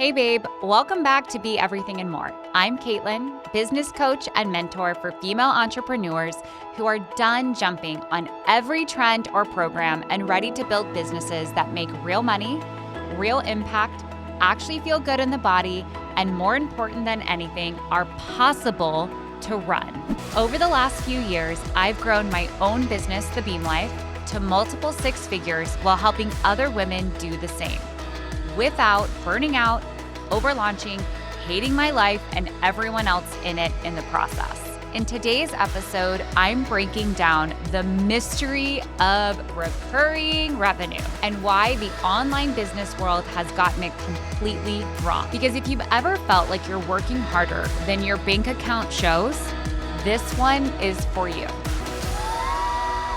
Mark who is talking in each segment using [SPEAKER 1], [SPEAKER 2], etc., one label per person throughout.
[SPEAKER 1] Hey babe, welcome back to Be Everything and More. I'm Kaitlin, business coach and mentor for female entrepreneurs who are done jumping on every trend or program and ready to build businesses that make real money, real impact, actually feel good in the body, and more important than anything, are possible to run. Over the last few years, I've grown my own business, The Beam Life, to multiple six figures while helping other women do the same, without burning out, overlaunching, hating my life, and everyone else in it in the process. In today's episode, I'm breaking down the mystery of recurring revenue and why the online business world has gotten it completely wrong. Because if you've ever felt like you're working harder than your bank account shows, this one is for you.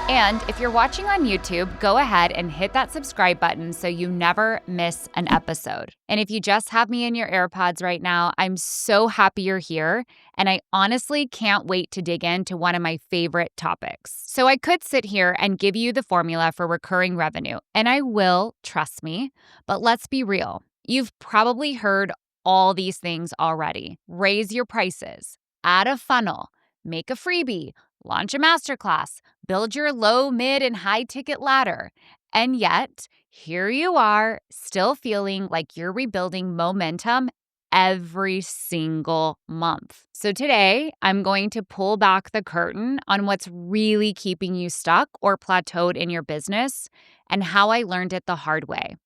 [SPEAKER 1] And if you're watching on YouTube, go ahead and hit that subscribe button so you never miss an episode. And if you just have me in your AirPods right now, I'm so happy you're here. And I honestly can't wait to dig into one of my favorite topics. So I could sit here and give you the formula for recurring revenue, and I will, trust me. But let's be real. You've probably heard all these things already. Raise your prices, add a funnel, make a freebie, launch a masterclass, build your low, mid, and high ticket ladder. And yet, here you are, still feeling like you're rebuilding momentum every single month. So today, I'm going to pull back the curtain on what's really keeping you stuck or plateaued in your business and how I learned it the hard way,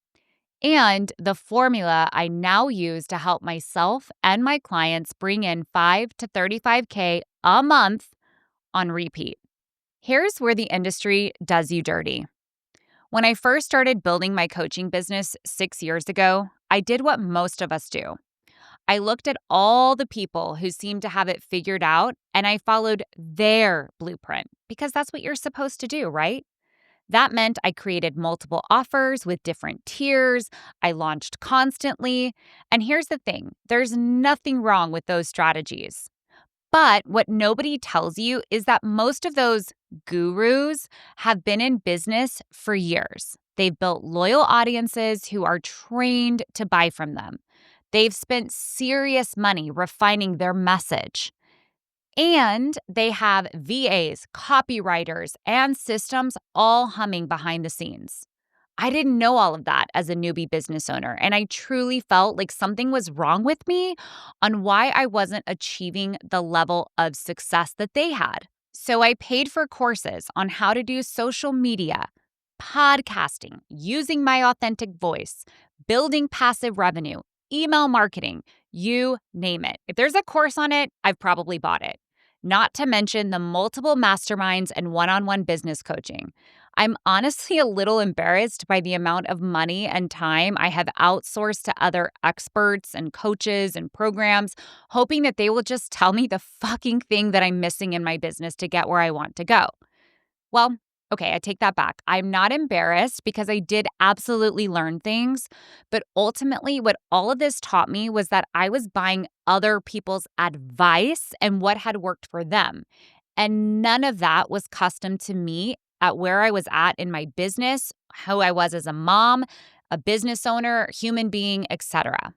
[SPEAKER 1] and the formula I now use to help myself and my clients bring in $5 to $35K a month on repeat. Here's where the industry does you dirty. When I first started building my coaching business 6 years ago, I did what most of us do. I looked at all the people who seemed to have it figured out, and I followed their blueprint because that's what you're supposed to do, right? That meant I created multiple offers with different tiers. I launched constantly. And here's the thing, there's nothing wrong with those strategies. But what nobody tells you is that most of those gurus have been in business for years. They've built loyal audiences who are trained to buy from them. They've spent serious money refining their message. And they have VAs, copywriters, and systems all humming behind the scenes. I didn't know all of that as a newbie business owner, and I truly felt like something was wrong with me on why I wasn't achieving the level of success that they had. So I paid for courses on how to do social media, podcasting, using my authentic voice, building passive revenue, email marketing, you name it. If there's a course on it, I've probably bought it. Not to mention the multiple masterminds and one-on-one business coaching. I'm honestly a little embarrassed by the amount of money and time I have outsourced to other experts and coaches and programs, hoping that they will just tell me the fucking thing that I'm missing in my business to get where I want to go. Well, okay, I take that back. I'm not embarrassed because I did absolutely learn things, but ultimately what all of this taught me was that I was buying other people's advice and what had worked for them. And none of that was custom to me at where I was at in my business, who I was as a mom, a business owner, human being, etc.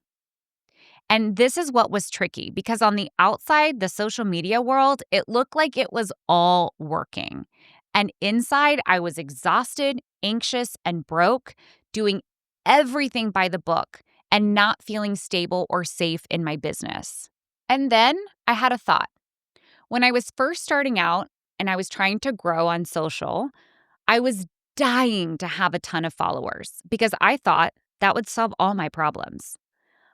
[SPEAKER 1] And this is what was tricky because on the outside, the social media world, it looked like it was all working. And inside, I was exhausted, anxious, and broke, doing everything by the book and not feeling stable or safe in my business. And then I had a thought. When I was first starting out and I was trying to grow on social, I was dying to have a ton of followers because I thought that would solve all my problems.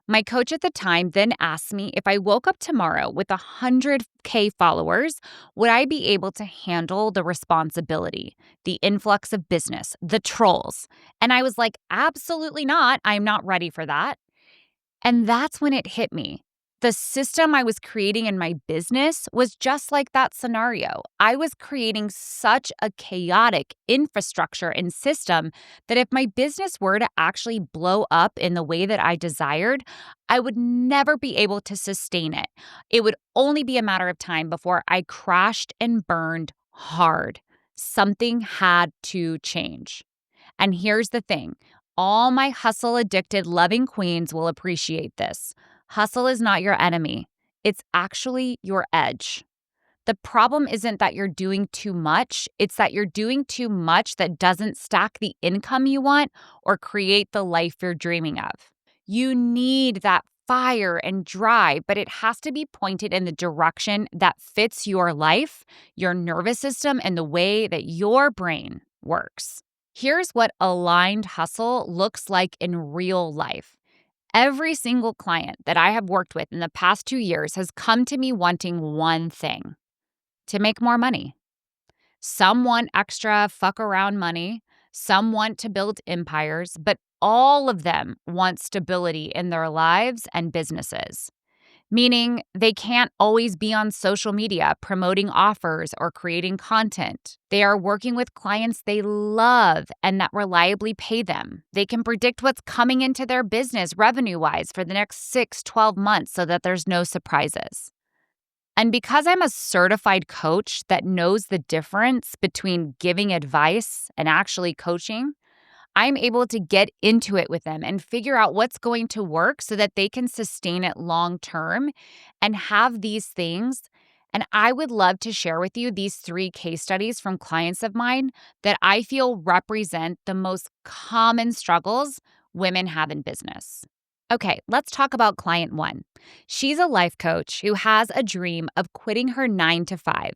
[SPEAKER 1] My coach at the time then asked me if I woke up tomorrow with 100K followers, would I be able to handle the responsibility, the influx of business, the trolls? And I was like, absolutely not. I'm not ready for that. And that's when it hit me. The system I was creating in my business was just like that scenario. I was creating such a chaotic infrastructure and system that if my business were to actually blow up in the way that I desired, I would never be able to sustain it. It would only be a matter of time before I crashed and burned hard. Something had to change. And here's the thing. all my hustle-addicted loving queens will appreciate this. Hustle is not your enemy. It's actually your edge. The problem isn't that you're doing too much. It's that you're doing too much that doesn't stack the income you want or create the life you're dreaming of. You need that fire and drive, but it has to be pointed in the direction that fits your life, your nervous system, and the way that your brain works. Here's what aligned hustle looks like in real life. Every single client that I have worked with in the past 2 years has come to me wanting one thing: to make more money. Some want extra fuck around money. Some want to build empires, but all of them want stability in their lives and businesses, meaning they can't always be on social media promoting offers or creating content. They are working with clients they love and that reliably pay them. They can predict what's coming into their business revenue-wise for the next 6-12 months so that there's no surprises. And because I'm a certified coach that knows the difference between giving advice and actually coaching, I'm able to get into it with them and figure out what's going to work so that they can sustain it long term and have these things. And I would love to share with you these 3 case studies from clients of mine that I feel represent the most common struggles women have in business. Okay, let's talk about client 1. She's a life coach who has a dream of quitting her 9-to-5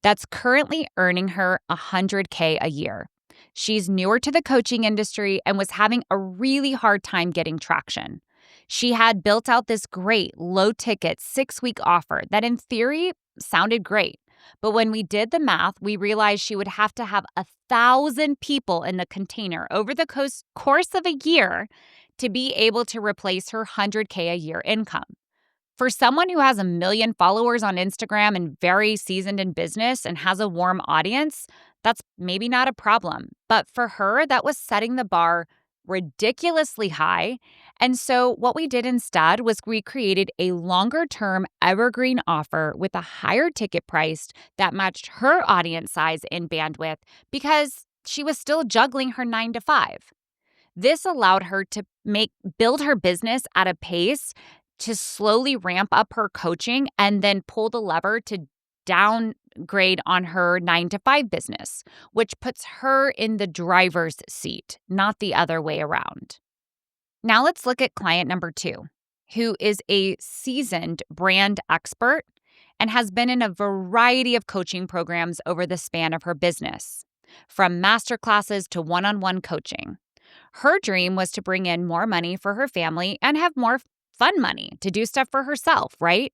[SPEAKER 1] that's currently earning her $100K a year. She's newer to the coaching industry and was having a really hard time getting traction. She had built out this great low-ticket 6-week offer that in theory sounded great. But when we did the math, we realized she would have to have 1,000 people in the container over the course of a year to be able to replace her $100K a year income. For someone who has 1 million followers on Instagram and very seasoned in business and has a warm audience, that's maybe not a problem. But for her, that was setting the bar ridiculously high. And so what we did instead was we created a longer-term evergreen offer with a higher ticket price that matched her audience size and bandwidth because she was still juggling her 9-to-5. This allowed her to build her business at a pace to slowly ramp up her coaching and then pull the lever to downgrade on her 9-to-5 business, which puts her in the driver's seat, not the other way around. Now let's look at client number 2, who is a seasoned brand expert and has been in a variety of coaching programs over the span of her business, from masterclasses to one-on-one coaching. Her dream was to bring in more money for her family and have more fun money to do stuff for herself, right?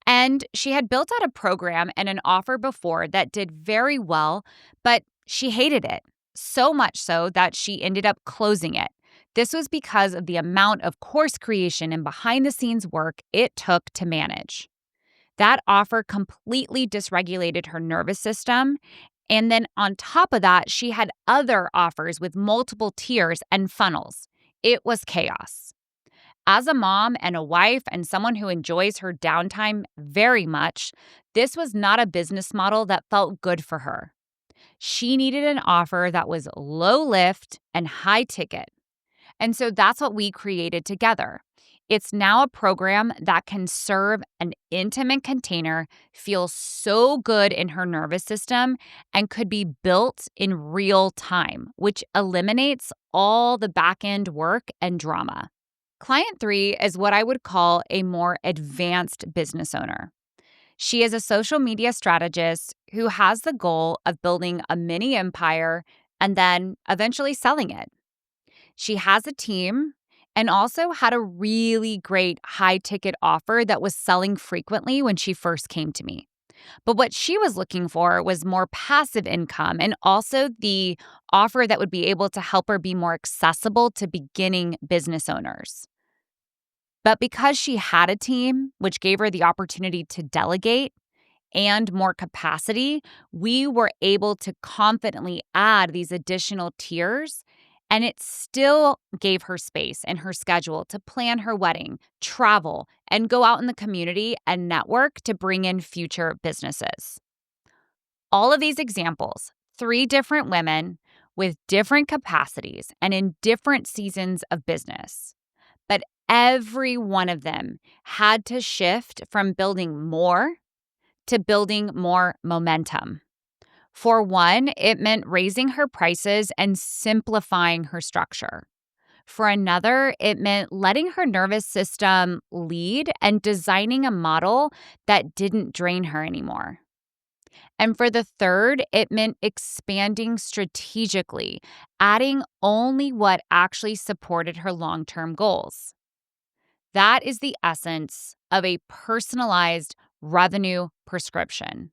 [SPEAKER 1] And she had built out a program and an offer before that did very well, but she hated it, so much so that she ended up closing it. This was because of the amount of course creation and behind-the-scenes work it took to manage. That offer completely dysregulated her nervous system. And then on top of that, she had other offers with multiple tiers and funnels. It was chaos. As a mom and a wife and someone who enjoys her downtime very much, this was not a business model that felt good for her. She needed an offer that was low lift and high ticket. And so that's what we created together. It's now a program that can serve an intimate container, feel so good in her nervous system, and could be built in real time, which eliminates all the back-end work and drama. Client 3 is what I would call a more advanced business owner. She is a social media strategist who has the goal of building a mini empire and then eventually selling it. She has a team and also had a really great high-ticket offer that was selling frequently when she first came to me. But what she was looking for was more passive income and also the offer that would be able to help her be more accessible to beginning business owners. But because she had a team, which gave her the opportunity to delegate and more capacity, we were able to confidently add these additional tiers. And it still gave her space in her schedule to plan her wedding, travel, and go out in the community and network to bring in future businesses. All of these examples, 3 different women with different capacities and in different seasons of business. But every one of them had to shift from building more to building more momentum. For one, it meant raising her prices and simplifying her structure. For another, it meant letting her nervous system lead and designing a model that didn't drain her anymore. And for the third, it meant expanding strategically, adding only what actually supported her long-term goals. That is the essence of a personalized revenue prescription.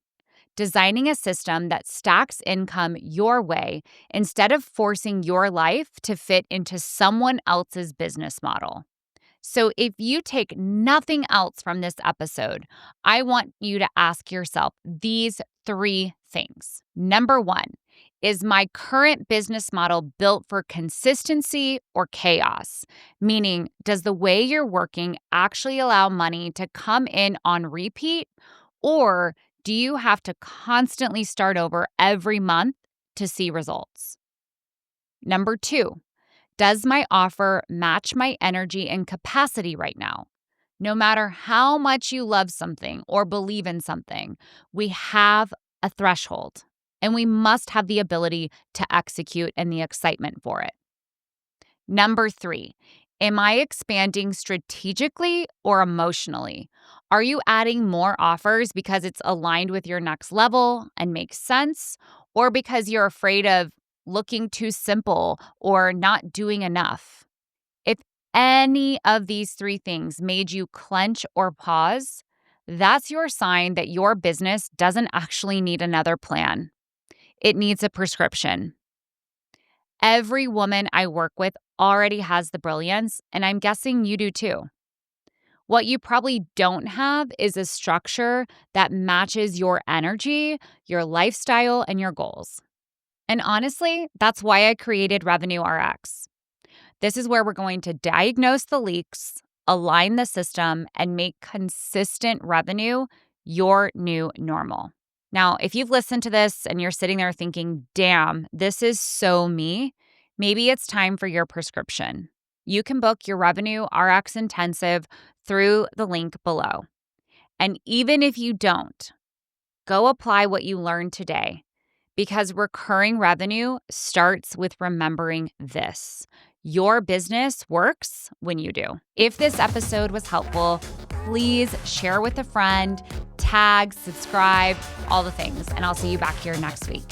[SPEAKER 1] Designing a system that stacks income your way instead of forcing your life to fit into someone else's business model. So, if you take nothing else from this episode, I want you to ask yourself these three things. Number one, is my current business model built for consistency or chaos? Meaning, does the way you're working actually allow money to come in on repeat? Or do you have to constantly start over every month to see results? Number two, does my offer match my energy and capacity right now? No matter how much you love something or believe in something, we have a threshold and we must have the ability to execute and the excitement for it. Number three, am I expanding strategically or emotionally? Are you adding more offers because it's aligned with your next level and makes sense, or because you're afraid of looking too simple or not doing enough? If any of these three things made you clench or pause, that's your sign that your business doesn't actually need another plan. It needs a prescription. Every woman I work with already has the brilliance, and I'm guessing you do too. What you probably don't have is a structure that matches your energy, your lifestyle, and your goals. And honestly, that's why I created Revenue RX. This is where we're going to diagnose the leaks, align the system, and make consistent revenue your new normal. Now, if you've listened to this and you're sitting there thinking, damn, this is so me, maybe it's time for your prescription. You can book your Revenue RX Intensive through the link below. And even if you don't, go apply what you learned today, because recurring revenue starts with remembering this. Your business works when you do. If this episode was helpful, please share with a friend, tag, subscribe, all the things, and I'll see you back here next week.